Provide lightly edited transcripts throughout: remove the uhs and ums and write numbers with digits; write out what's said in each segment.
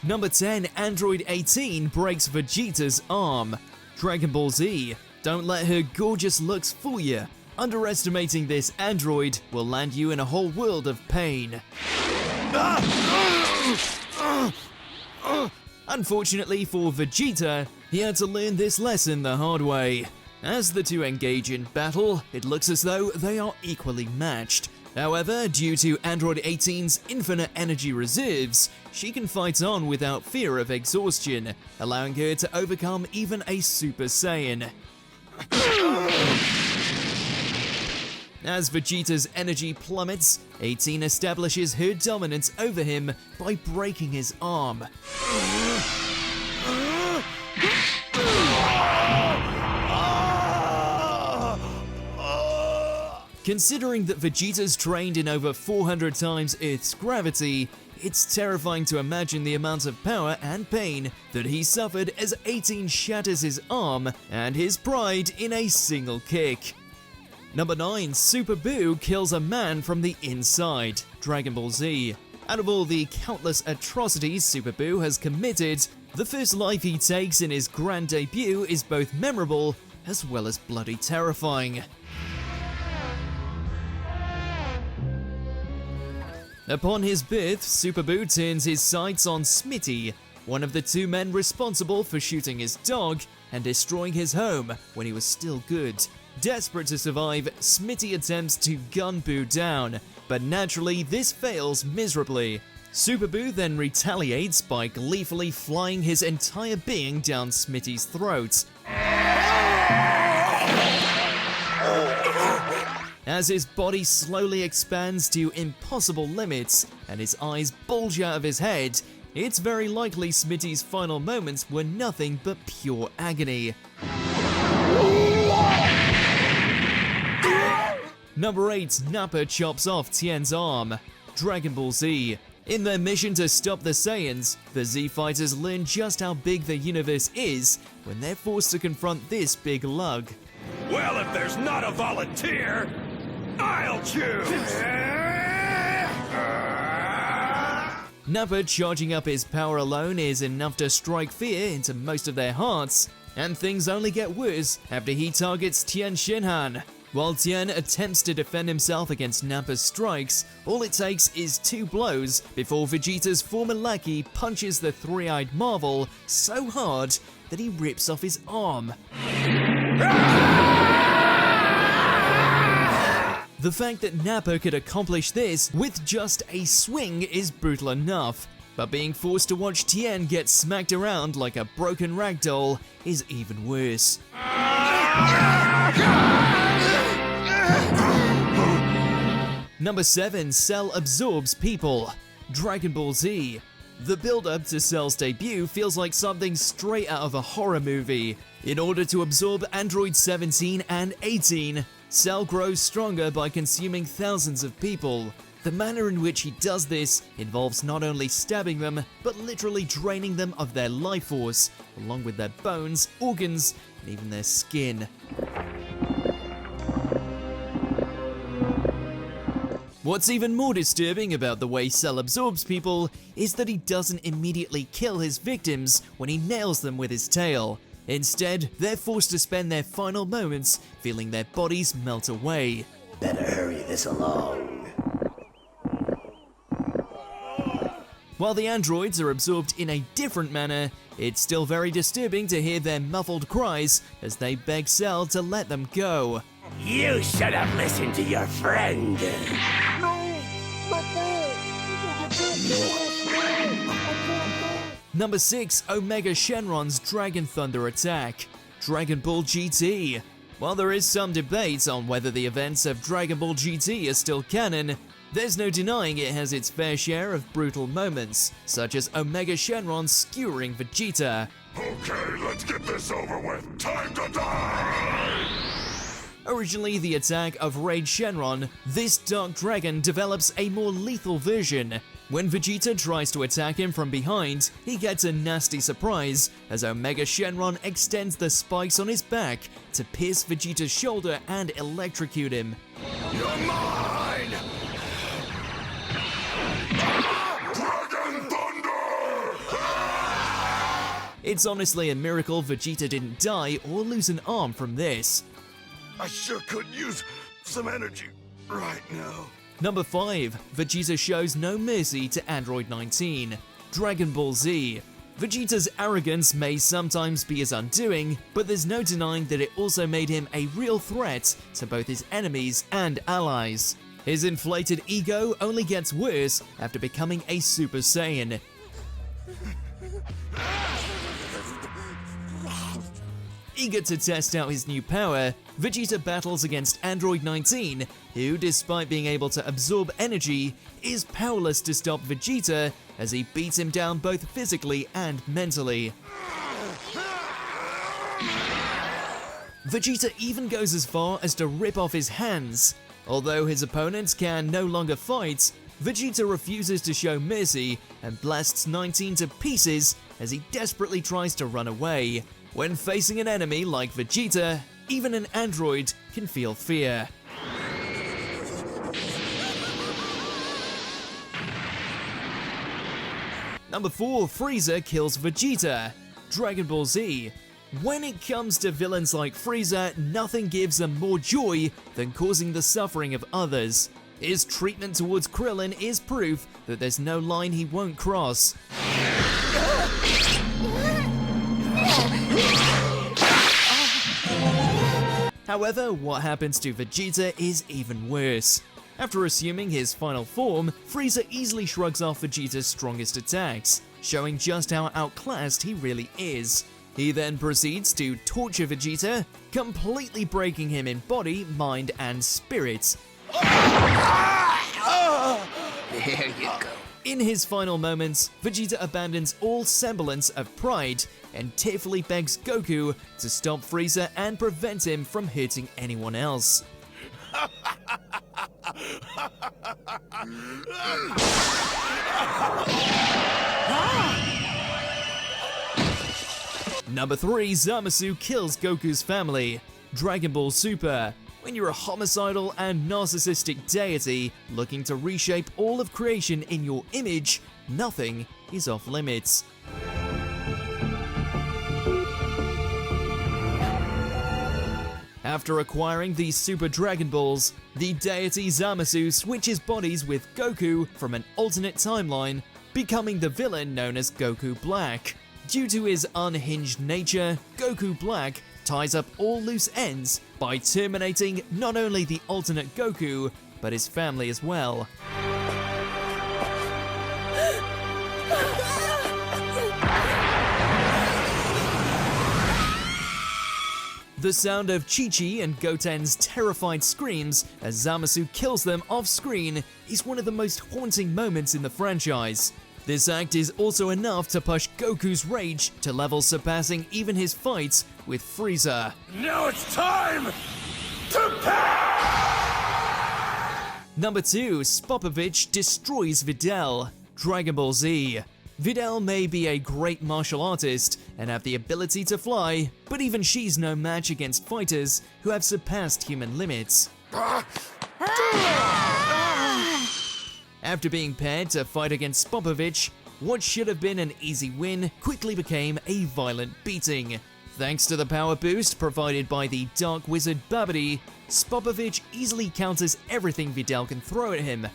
Number 10, Android 18 breaks Vegeta's arm. DragonBallZ, don't let her gorgeous looks fool you. Underestimating this android will land you in a whole world of pain. Unfortunately for Vegeta, he had to learn this lesson the hard way. As the two engage in battle, it looks as though they are equally matched. However, due to Android 18's infinite energy reserves, she can fight on without fear of exhaustion, allowing her to overcome even a Super Saiyan. As Vegeta's energy plummets, 18 establishes her dominance over him by breaking his arm. Considering that Vegeta's trained in over 400 times Earth's gravity, it's terrifying to imagine the amount of power and pain that he suffered as 18 shatters his arm and his pride in a single kick. Number 9, Super Buu kills a man from the inside. DragonBallZ. Out of all the countless atrocities Super Buu has committed, the first life he takes in his grand debut is both memorable as well as bloody terrifying. Upon his birth, Super Buu turns his sights on Smitty, one of the two men responsible for shooting his dog and destroying his home when he was still good. Desperate to survive, Smitty attempts to gun Buu down, but naturally this fails miserably. Super Buu then retaliates by gleefully flying his entire being down Smitty's throat. As his body slowly expands to impossible limits and his eyes bulge out of his head, it's very likely Smitty's final moments were nothing but pure agony. Number 8, Nappa chops off Tien's arm. DragonBallZ. In their mission to stop the Saiyans, the Z fighters learn just how big the universe is when they're forced to confront this big lug. Well, if there's not a volunteer, I'll choose! Nappa charging up his power alone is enough to strike fear into most of their hearts, and things only get worse after he targets Tien Shenron. While Tien attempts to defend himself against Nappa's strikes, all it takes is 2 blows before Vegeta's former lackey punches the three-eyed marvel so hard that he rips off his arm. The fact that Nappa could accomplish this with just a swing is brutal enough, but being forced to watch Tien get smacked around like a broken ragdoll is even worse. Number 7, Cell absorbs people. DragonBallZ. The build-up to Cell's debut feels like something straight out of a horror movie. In order to absorb Android 17 and 18, Cell grows stronger by consuming thousands of people. The manner in which he does this involves not only stabbing them, but literally draining them of their life force, along with their bones, organs, and even their skin. What's even more disturbing about the way Cell absorbs people is that he doesn't immediately kill his victims when he nails them with his tail. Instead, they're forced to spend their final moments feeling their bodies melt away. Better hurry this along. While the androids are absorbed in a different manner, it's still very disturbing to hear their muffled cries as they beg Cell to let them go. You should have listened to your friend. Number 6, Omega Shenron's Dragon Thunder attack. Dragon Ball GT. While there is some debate on whether the events of Dragon Ball GT are still canon, there's no denying it has its fair share of brutal moments, such as Omega Shenron skewering Vegeta. Okay, let's get this over with. Time to die! Originally the attack of Raid Shenron, this Dark Dragon develops a more lethal version. When Vegeta tries to attack him from behind, he gets a nasty surprise as Omega Shenron extends the spikes on his back to pierce Vegeta's shoulder and electrocute him. You're mine! Dragon Thunder! It's honestly a miracle Vegeta didn't die or lose an arm from this. I sure could use some energy right now. Number 5. Vegeta shows no mercy to Android 19. DragonBallZ. Vegeta's arrogance may sometimes be his undoing, but there's no denying that it also made him a real threat to both his enemies and allies. His inflated ego only gets worse after becoming a Super Saiyan. Eager to test out his new power, Vegeta battles against Android 19, who, despite being able to absorb energy, is powerless to stop Vegeta as he beats him down both physically and mentally. Vegeta even goes as far as to rip off his hands. Although his opponents can no longer fight, Vegeta refuses to show mercy and blasts 19 to pieces as he desperately tries to run away. When facing an enemy like Vegeta, even an android can feel fear. Number 4. Frieza kills Vegeta. DragonBallZ. When it comes to villains like Frieza, nothing gives them more joy than causing the suffering of others. His treatment towards Krillin is proof that there's no line he won't cross. However, what happens to Vegeta is even worse. After assuming his final form, Frieza easily shrugs off Vegeta's strongest attacks, showing just how outclassed he really is. He then proceeds to torture Vegeta, completely breaking him in body, mind, and spirit. There you go. In his final moments, Vegeta abandons all semblance of pride and tearfully begs Goku to stop Frieza and prevent him from hurting anyone else. Number 3. Zamasu kills Goku's family. Dragon Ball Super. When you're a homicidal and narcissistic deity looking to reshape all of creation in your image, nothing is off limits. After acquiring the Super Dragon Balls, the deity Zamasu switches bodies with Goku from an alternate timeline, becoming the villain known as Goku Black. Due to his unhinged nature, Goku Black ties up all loose ends by terminating not only the alternate Goku, but his family as well. The sound of Chi-Chi and Goten's terrified screams as Zamasu kills them off-screen is one of the most haunting moments in the franchise. This act is also enough to push Goku's rage to levels surpassing even his fights with Frieza. Now it's time to pass! Number 2. Spopovich destroys Videl. DragonBallZ. Videl may be a great martial artist and have the ability to fly, but even she's no match against fighters who have surpassed human limits. After being paired to fight against Spopovich, what should have been an easy win quickly became a violent beating. Thanks to the power boost provided by the Dark Wizard Babidi, Spopovich easily counters everything Videl can throw at him.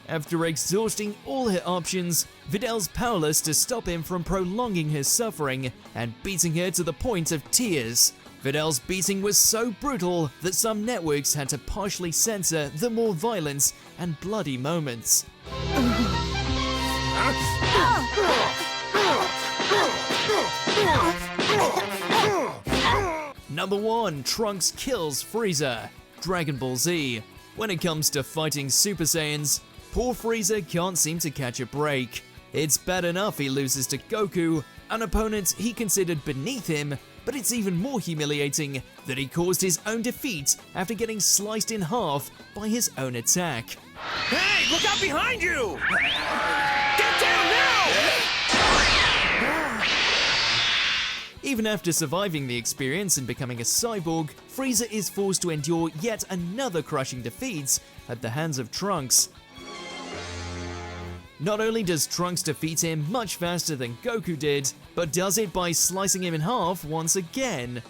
After exhausting all her options, Videl's powerless to stop him from prolonging her suffering and beating her to the point of tears. Videl's beating was so brutal that some networks had to partially censor the more violent and bloody moments. Number 1. Trunks kills Frieza. DragonBallZ. When it comes to fighting Super Saiyans, poor Frieza can't seem to catch a break. It's bad enough he loses to Goku, an opponent he considered beneath him, but it's even more humiliating that he caused his own defeat after getting sliced in half by his own attack. Hey, look out behind you! Get down now! Even after surviving the experience and becoming a cyborg, Frieza is forced to endure yet another crushing defeat at the hands of Trunks. Not only does Trunks defeat him much faster than Goku did, but does it by slicing him in half once again.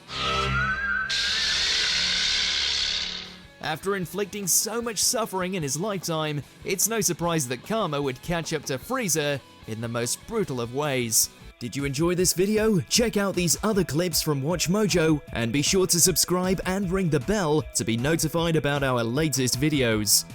After inflicting so much suffering in his lifetime, it's no surprise that Karma would catch up to Frieza in the most brutal of ways. Did you enjoy this video? Check out these other clips from WatchMojo, and be sure to subscribe and ring the bell to be notified about our latest videos.